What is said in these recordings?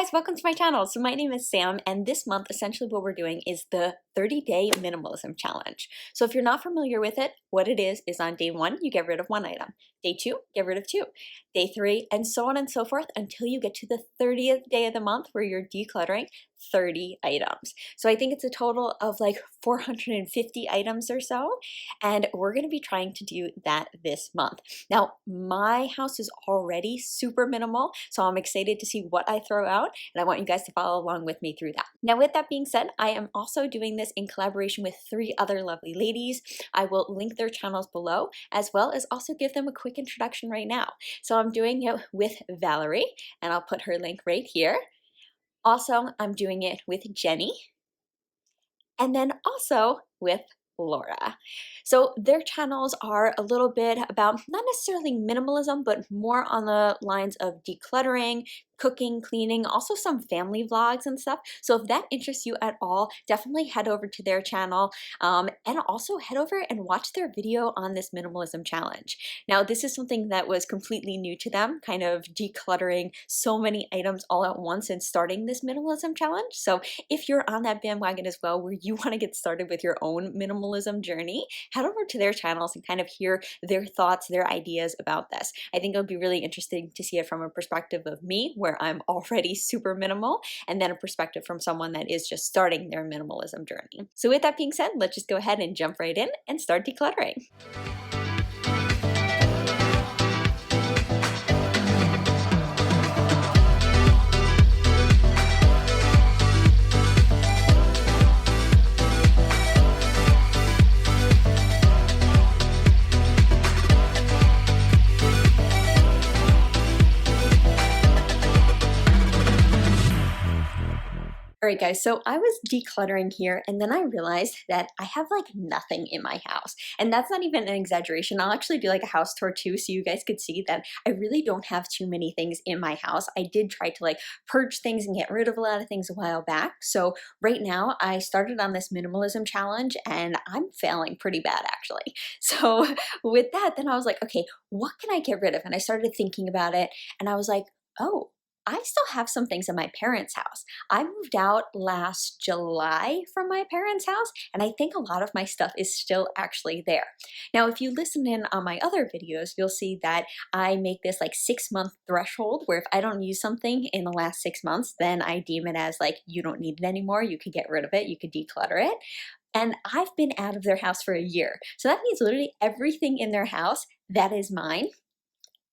guys, welcome to my channel. So my name is Sam, and this month essentially what we're doing is the 30-day minimalism challenge. So if you're not familiar with it, what it is on day 1, you get rid of 1 item. Day 2, get rid of 2. Day 3, and so on and so forth until you get to the 30th day of the month where you're decluttering 30 items. So I think it's a total of like 450 items or so, and we're going to be trying to do that this month. Now, my house is already super minimal, so I'm excited to see what I throw out, and I want you guys to follow along with me through that. Now, with that being said, I am also doing this in collaboration with 3 other lovely ladies. I will link their channels below, as well as also give them a quick introduction right now. So I'm doing it with Valerie, and I'll put her link right here. Also, I'm doing it with Jenny, and then also with Laura. So their channels are a little bit about not necessarily minimalism, but more on the lines of decluttering, cooking, cleaning, also some family vlogs and stuff. So if that interests you at all, definitely head over to their channel and also head over and watch their video on this minimalism challenge. Now, this is something that was completely new to them, kind of decluttering so many items all at once and starting this minimalism challenge. So if you're on that bandwagon as well, where you want to get started with your own minimalism journey, head over to their channels and kind of hear their thoughts, their ideas about this. I think it'll be really interesting to see it from a perspective of me, where I'm already super minimal, and then a perspective from someone that is just starting their minimalism journey. So with that being said, let's just go ahead and jump right in and start decluttering. Alright guys, so I was decluttering here, and then I realized that I have like nothing in my house. And that's not even an exaggeration. I'll actually do like a house tour too, so you guys could see that I really don't have too many things in my house. I did try to like purge things and get rid of a lot of things a while back. So right now I started on this minimalism challenge, and I'm failing pretty bad actually. So with that, then I was like, okay, what can I get rid of? And I started thinking about it, and I was like, oh, I still have some things in my parents' house. I moved out last July from my parents' house, and I think a lot of my stuff is still actually there. Now, if you listen in on my other videos, you'll see that I make this like 6-month threshold, where if I don't use something in the last 6 months, then I deem it as like, you don't need it anymore, you could get rid of it, you could declutter it. And I've been out of their house for a year. So that means literally everything in their house that is mine,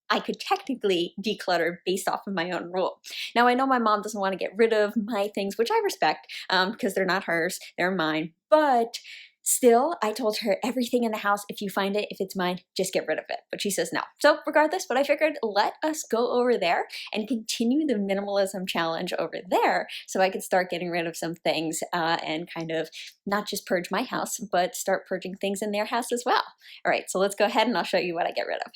I could technically declutter based off of my own rule. Now, I know my mom doesn't want to get rid of my things, which I respect because they're not hers, they're mine. But still, I told her everything in the house, if you find it, if it's mine, just get rid of it. But she says no. So regardless, but I figured let us go over there and continue the minimalism challenge over there so I could start getting rid of some things and kind of not just purge my house, but start purging things in their house as well. All right, so let's go ahead and I'll show you what I get rid of.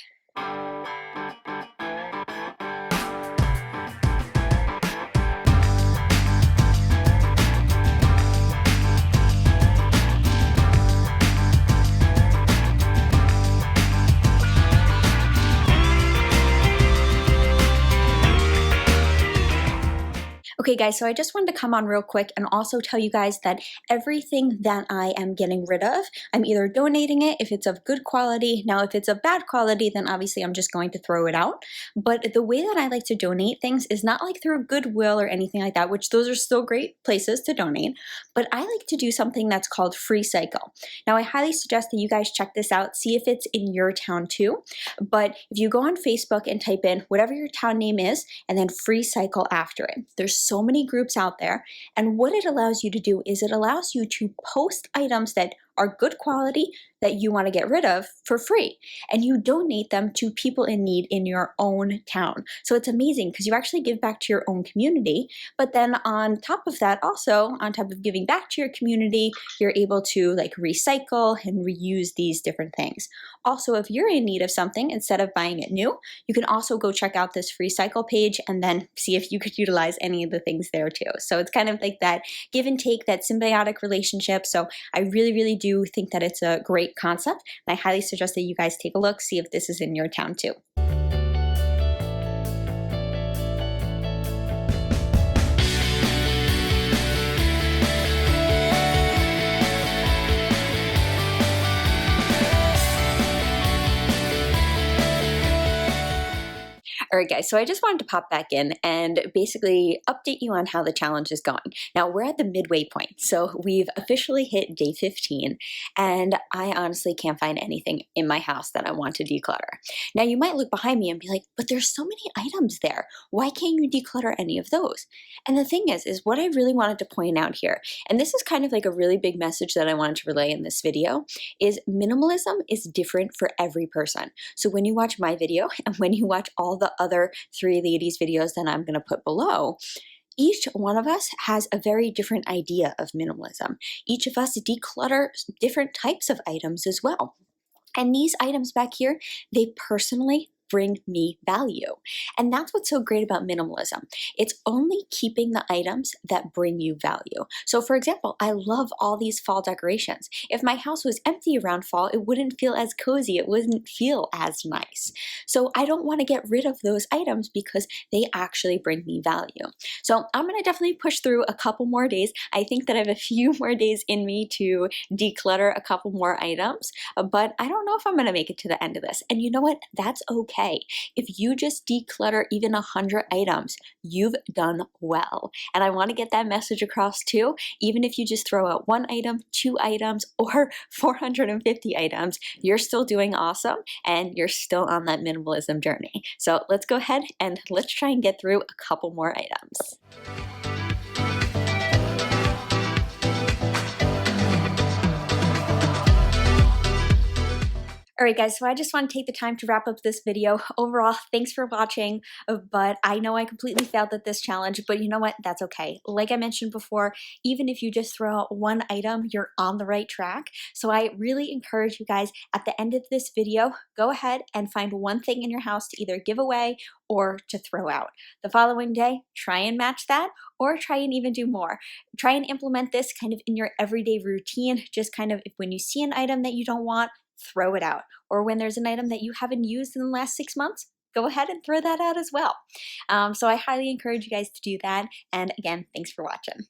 Okay guys, so I just wanted to come on real quick and also tell you guys that everything that I am getting rid of, I'm either donating it if it's of good quality. Now, if it's of bad quality, then obviously I'm just going to throw it out. But the way that I like to donate things is not like through Goodwill or anything like that, which those are still great places to donate. But I like to do something that's called Freecycle. Now, I highly suggest that you guys check this out, see if it's in your town too. But if you go on Facebook and type in whatever your town name is and then Freecycle after it, there's so many groups out there, and what it allows you to do is it allows you to post items that are good quality that you want to get rid of for free, and you donate them to people in need in your own town. So it's amazing because you actually give back to your own community, but then on top of that, also on top of giving back to your community, you're able to like recycle and reuse these different things. Also, if you're in need of something, instead of buying it new, you can also go check out this Freecycle page and then see if you could utilize any of the things there too. So it's kind of like that give and take, that symbiotic relationship. So I really do think that it's a great concept, and I highly suggest that you guys take a look, see if this is in your town too. All right, guys, so I just wanted to pop back in and basically update you on how the challenge is going. Now, we're at the midway point, so we've officially hit day 15, and I honestly can't find anything in my house that I want to declutter. Now, you might look behind me and be like, but there's so many items there. Why can't you declutter any of those? And the thing is what I really wanted to point out here, and this is kind of like a really big message that I wanted to relay in this video, is minimalism is different for every person. So when you watch my video and when you watch all the other three ladies videos that I'm going to put below, each one of us has a very different idea of minimalism. Each of us declutter different types of items as well. And these items back here, they personally bring me value. And that's what's so great about minimalism. It's only keeping the items that bring you value. So for example, I love all these fall decorations. If my house was empty around fall, it wouldn't feel as cozy, it wouldn't feel as nice. So I don't want to get rid of those items because they actually bring me value. So I'm gonna definitely push through a couple more days. I think that I have a few more days in me to declutter a couple more items, but I don't know if I'm gonna make it to the end of this. And you know what? That's okay. If you just declutter even 100 items, you've done well. And I want to get that message across too. Even if you just throw out 1 item, 2 items, or 450 items, you're still doing awesome and you're still on that minimalism journey. So let's go ahead and let's try and get through a couple more items. All right, guys, so I just want to take the time to wrap up this video. Overall, thanks for watching, but I know I completely failed at this challenge, but you know what? That's okay. Like I mentioned before, even if you just throw out 1 item, you're on the right track. So I really encourage you guys, at the end of this video, go ahead and find 1 thing in your house to either give away or to throw out. The following day, try and match that, or try and even do more. Try and implement this kind of in your everyday routine, just kind of when you see an item that you don't want, throw it out. Or when there's an item that you haven't used in the last 6 months, go ahead and throw that out as well. So I highly encourage you guys to do that. And again, thanks for watching.